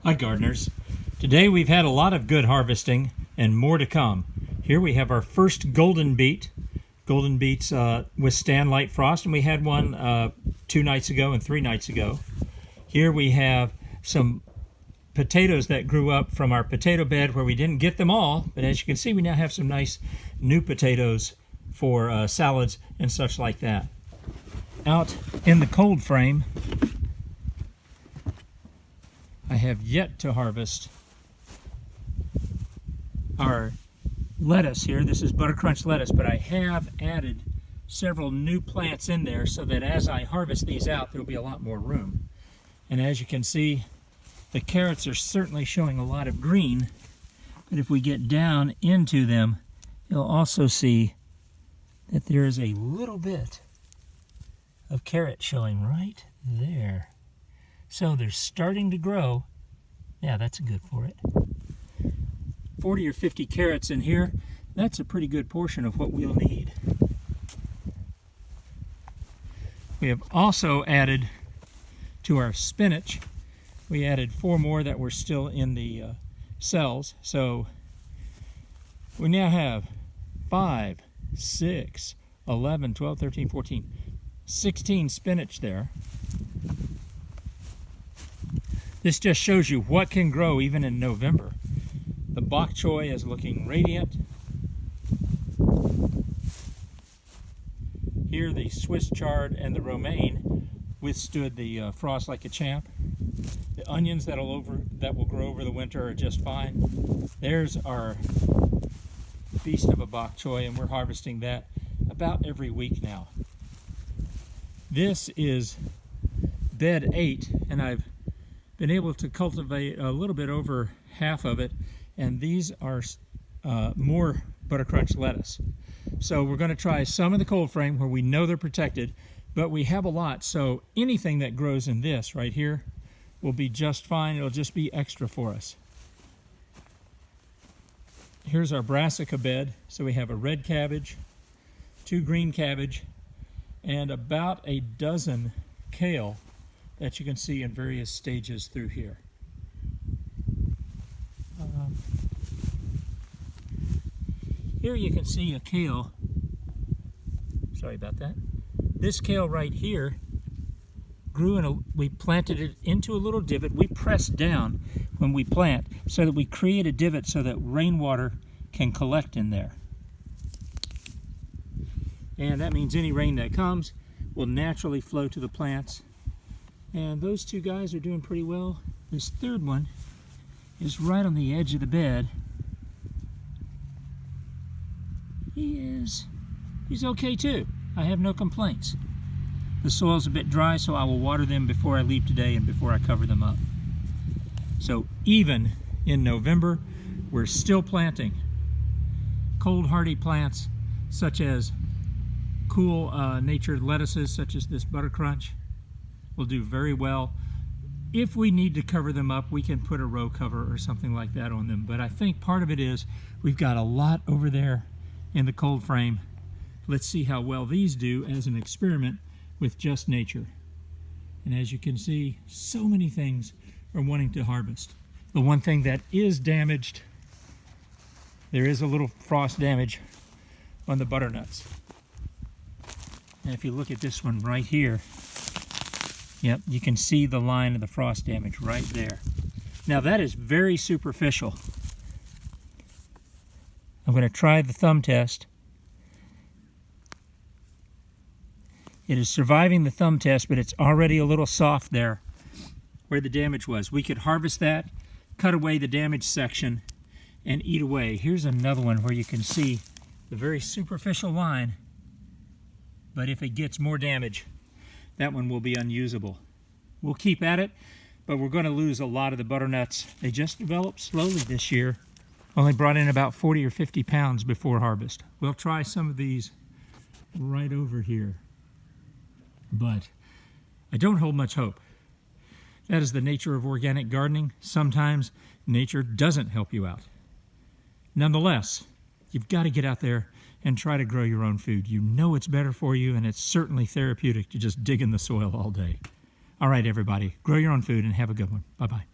Hi gardeners. Today we've had a lot of good harvesting and more to come. Here we have our first golden beet. Golden beets withstand light frost, and we had one 2 nights ago and 3 nights ago. Here we have some potatoes that grew up from our potato bed where we didn't get them all, but as you can see we now have some nice new potatoes for salads and such like that. Out in the cold frame, I have yet to harvest our lettuce here. This is Buttercrunch lettuce, but I have added several new plants in there so that as I harvest these out, there'll be a lot more room. And as you can see, the carrots are certainly showing a lot of green, but if we get down into them, you'll also see that there is a little bit of carrot showing right there. So they're starting to grow. Yeah, that's good for it. 40 or 50 carrots in here. That's a pretty good portion of what we'll need. We have also added to our spinach. We added 4 more that were still in the cells. So we now have 5, 6, 11, 12, 13, 14, 16 spinach there. This just shows you what can grow even in November. The bok choy is looking radiant. Here the Swiss chard and the romaine withstood the frost like a champ. The onions that will grow over the winter are just fine. There's our beast of a bok choy, and we're harvesting that about every week now. This is bed 8, and I've been able to cultivate a little bit over half of it, and these are more Buttercrunch lettuce. So we're going to try some in the cold frame where we know they're protected, but we have a lot, so anything that grows in this right here will be just fine. It'll just be extra for us. Here's our brassica bed. So we have a red cabbage, 2 green cabbage, and about a dozen kale that you can see in various stages through here. Here you can see a kale. Sorry about that. This kale right here grew we planted it into a little divot. We press down when we plant so that we create a divot so that rainwater can collect in there. And that means any rain that comes will naturally flow to the plants. And those 2 guys are doing pretty well. This 3rd one is right on the edge of the bed. He's okay too. I have no complaints. The soil's a bit dry, so I will water them before I leave today and before I cover them up. So even in November, we're still planting cold hardy plants such as cool natured lettuces such as this Buttercrunch. Will do very well. If we need to cover them up, we can put a row cover or something like that on them. But I think part of it is we've got a lot over there in the cold frame. Let's see how well these do as an experiment with just nature. And as you can see, so many things are wanting to harvest. The one thing that is damaged, there is a little frost damage on the butternuts. And if you look at this one right here, yep, you can see the line of the frost damage right there. Now that is very superficial. I'm going to try the thumb test. It is surviving the thumb test, but it's already a little soft there where the damage was. We could harvest that, cut away the damaged section, and eat away. Here's another one where you can see the very superficial line, but if it gets more damage, that one will be unusable. We'll keep at it, but we're going to lose a lot of the butternuts. They just developed slowly this year. Only brought in about 40 or 50 pounds before harvest. We'll try some of these right over here, but I don't hold much hope. That is the nature of organic gardening. Sometimes nature doesn't help you out. Nonetheless, you've got to get out there and try to grow your own food. You know it's better for you, and it's certainly therapeutic to just dig in the soil all day. All right, everybody, grow your own food and have a good one. Bye-bye.